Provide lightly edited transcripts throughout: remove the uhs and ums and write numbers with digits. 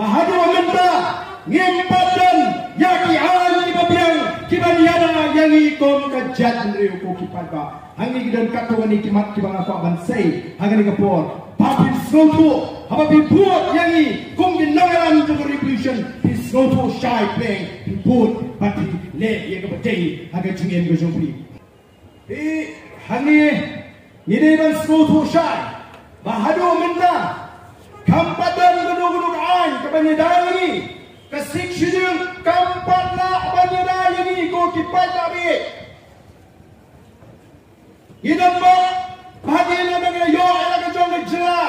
bahagia menta ngempadan yaki alam di babiang kibaniana yang ikom kajat riu ko kipadba hangi gidan katawani kimat kibang apa bansai hangani kapor papin soto hababi buat yang i kum ginangaran to revolution his soto shy playing buat pati le ye kabadai haga chungem gojongpi hangi ngideban soto shy bahado menta kampadan gunung-gunung an kebanyakan ini kesik syujung kampatlah banyakan ini ko kipat tabi idan ba bahagian dengan yo ala kejong jela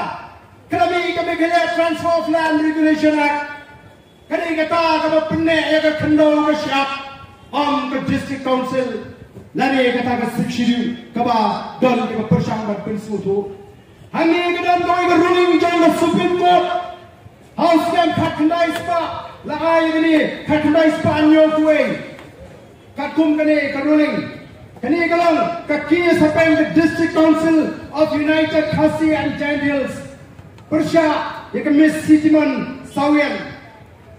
kami kaya transfer of land regulation act kani kata kami penek ya ke kendong ke siap ke district council lari kata ke kesik syujung kaba don ke persangbat pensutu Hani kedan kau ikut ruling jangan Supreme Court House yang katandai spa laai ini katandai spa anyo tuai katum kene ruling kene kalang kaki sampai ke District Council of United Khasi and Giant Hills Persya ya ke Miss Sitiman Sawian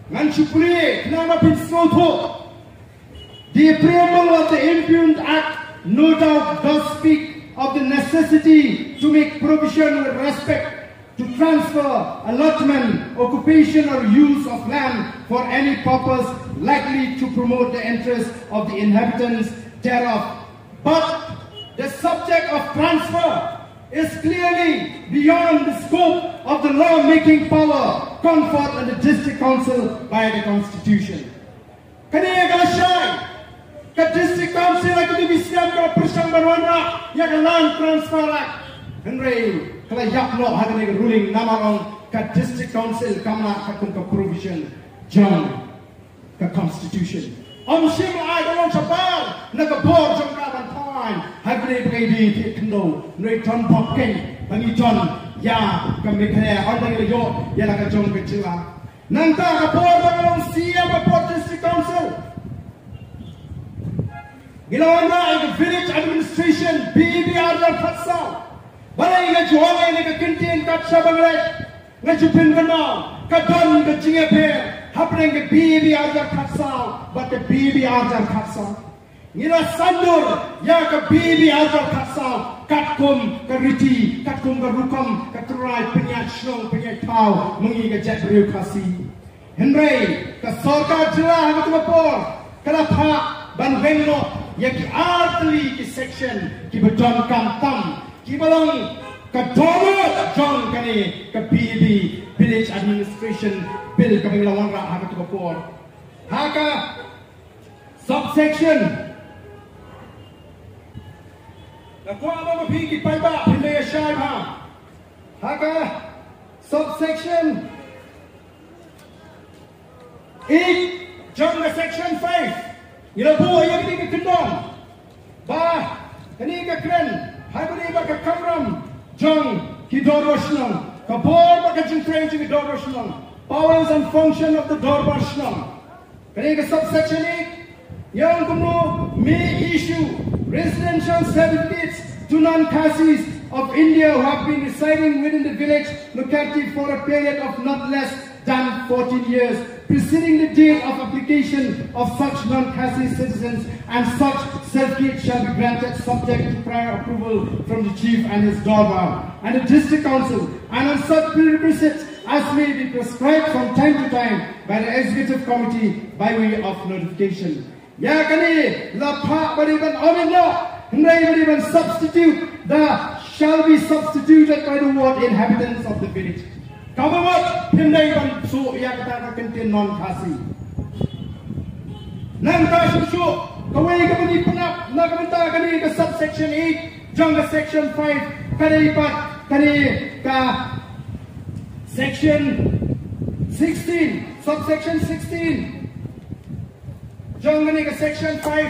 ngan syukuri nama pinsoto the preamble of the Impugned Act no doubt does speak of the necessity to make provision with respect to transfer, allotment, occupation or use of land for any purpose likely to promote the interests of the inhabitants thereof. But the subject of transfer is clearly beyond the scope of the law-making power conferred on the District Council by the Constitution. Kaniya Galashai ke District Council itu dibisiam ke persang berwarna yang land transfer act Henry kalau yakno hadane ruling nama orang ke District Council kamna katung ke provision jang ke Constitution sim ai orang sapar nak ke board jang kaban fine hadane brady tikno noi ton popken bangi ton ya ke mikhe orang yo ya la ke jong ke cila nanta ke board orang siap ke District Council Gilawanda the village administration BBR dan Fatsal. Balai nga jualan nga kintin katsa banglay nga jupin gana kadon nga jingepe hapne nga BBR dan Fatsal but the BBR dan Fatsal. Ngila sandur ya ka BBR dan Fatsal katkum ka riti katkum ka rukam katrai penyat shlong penyat tau mengi nga jet riu kasi. Henry ka sarkar jila nga tumapor kalapa ban vengno yang artli ki section ki beton kam ki balong ka domo jong kani ka BB village administration bill ka bilawan ra ha ka por haka subsection la ko aba bi ki paiba pinde shai ha haka subsection 8 jong ka section 5 Ila buah yang ini kendong, bah, ini keren, hai beri baka kamram, jong kidoroshnong, kabor baka jintren jing kidoroshnong, powers and function of the doroshnong. Kini ke subsection 8, yang kamu may issue residential certificates to non-Khasis of India who have been residing within the village locality for a period of not less than 14 years. Preceding the date of application of such non-Khasi citizens, and such certificate shall be granted subject to prior approval from the chief and his Dorbar and the district council, and on such prerequisites as may be prescribed from time to time by the executive committee by way of notification. Ya kani la pa bariban omino, hendai bariban substitute the shall be substituted by the word inhabitants of the village. Kawamat hindai ban su ya kata kentin non Khasi. Nang ka su kawai ka bani penap na ka kani ke subsection 8 jang ke section 5 kani pat kani ka section 16 subsection 16 jang kani ke section 5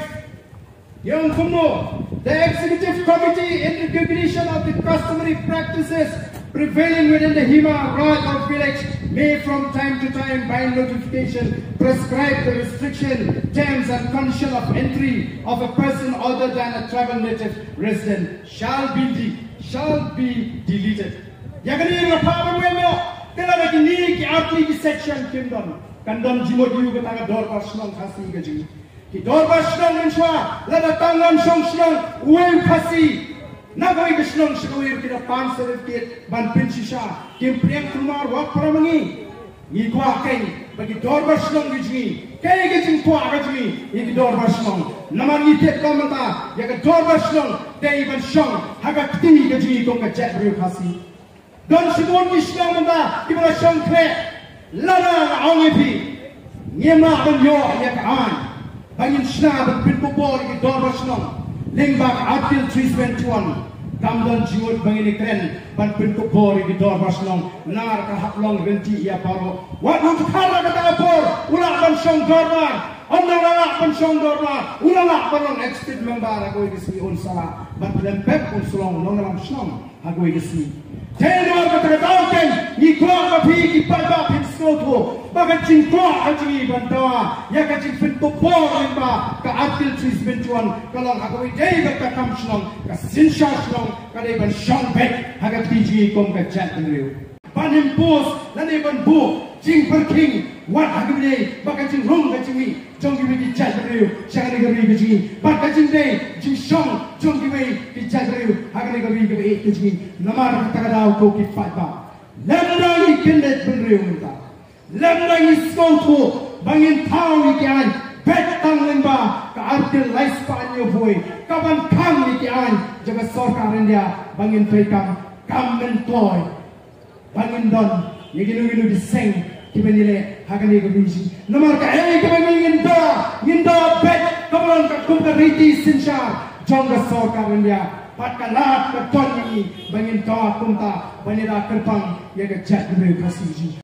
yang kuno the executive committee in recognition of the customary practices prevailing within the Hima Raj of village may from time to time by notification prescribe the restriction, terms and condition of entry of a person other than a tribal native resident shall be deleted. Yang ini apa Tela lagi ni ki arti ki section kingdom. Kandam jimo diu ke tanga dor pasnong khasi ke ji. Ki dor pasnong menshwa lada tangan song snong uel khasi. Nagoi ke snong shkoir kita pansel ke ban pinsisha kim prem kumar wa pramangi. Ni kwa kai bagi dor pasnong ke ji. Kai ke jing kwa ke ji. Ni dor pasnong. Namani te kamata ya ke dor pasnong dei ban shong haga kti ke ji kong ke jet ru khasi. Don shibon ki snong manda ki bala shong kre. Lada ongepi nyema benyo yak an bangin shna ben pin bobor ki dor snong lingbak article 321 kamdon jiwot bangin kren ban pin bobor ki dor snong nar ka haplong renti ya paro wat hum khala ka ta por ula ban shong dorbar onna la ban shong dorbar ula la ban expert member agoi disi on sala ban lempek on slong non lam snong agoi disi Tenor kata tauten ni kwa kapi ki pada pin soto baga cing kwa aji bantawa ya ka cing pin popor limba ka article 321 kalong aku idei ka kam shlong ka sinsha shlong ka dei ban shong bet haga pg kom ka chat riu ban impose la dei ban bu cing per king wat haga dei baga cing rong ka cing mi jong ki ki chat riu shang ni ka ri ka cing baga cing dei cing shong jong ki chat riu haga ni ka ri ka cing namar ka daw ko ki fatba lamrangi kindet ben riu minta lamrangi skonto bangin tau ni kian bet tang limba ka artil lais panyo boy kaban kang ni kian jaga sarkar India bangin pekam kam mentoy bangin don yeginu di seng kibenile hagani ko biji namar ka ka bangin nginda bet kaban ka kum ka riti sinsha jonga sarkar India pat kalat ka ton ni bangin ta kumta banira kerpang ya ka jat be kasiji